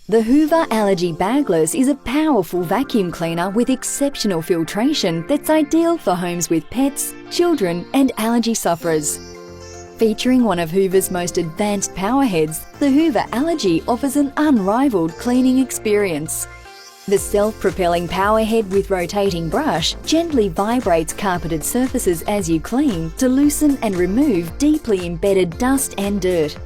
The Hoover Allergy Bagless is a powerful vacuum cleaner with exceptional filtration that's ideal for homes with pets, children and allergy sufferers. Featuring one of Hoover's most advanced power heads, the Hoover Allergy offers an unrivaled cleaning experience. The self-propelling power head with rotating brush gently vibrates carpeted surfaces as you clean to loosen and remove deeply embedded dust and dirt.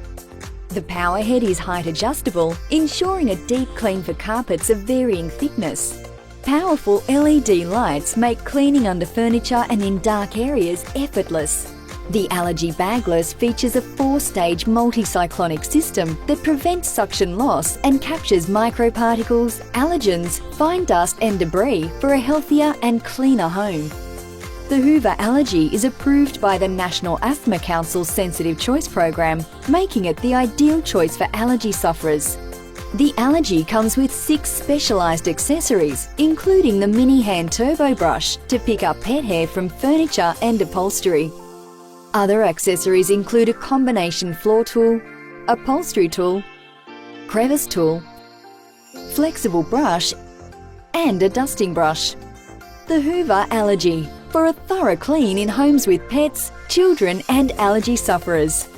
The power head is height adjustable, ensuring a deep clean for carpets of varying thickness. Powerful LED lights make cleaning under furniture and in dark areas effortless. The Allergy Bagless features a 4-stage multi-cyclonic system that prevents suction loss and captures microparticles, allergens, fine dust and debris for a healthier and cleaner home. The Hoover Allergy is approved by the National Asthma Council's Sensitive Choice Program, making it the ideal choice for allergy sufferers. The Allergy comes with 6 specialised accessories, including the mini hand turbo brush to pick up pet hair from furniture and upholstery. Other accessories include a combination floor tool, upholstery tool, crevice tool, flexible brush and a dusting brush. The Hoover Allergy, for a thorough clean in homes with pets, children and allergy sufferers.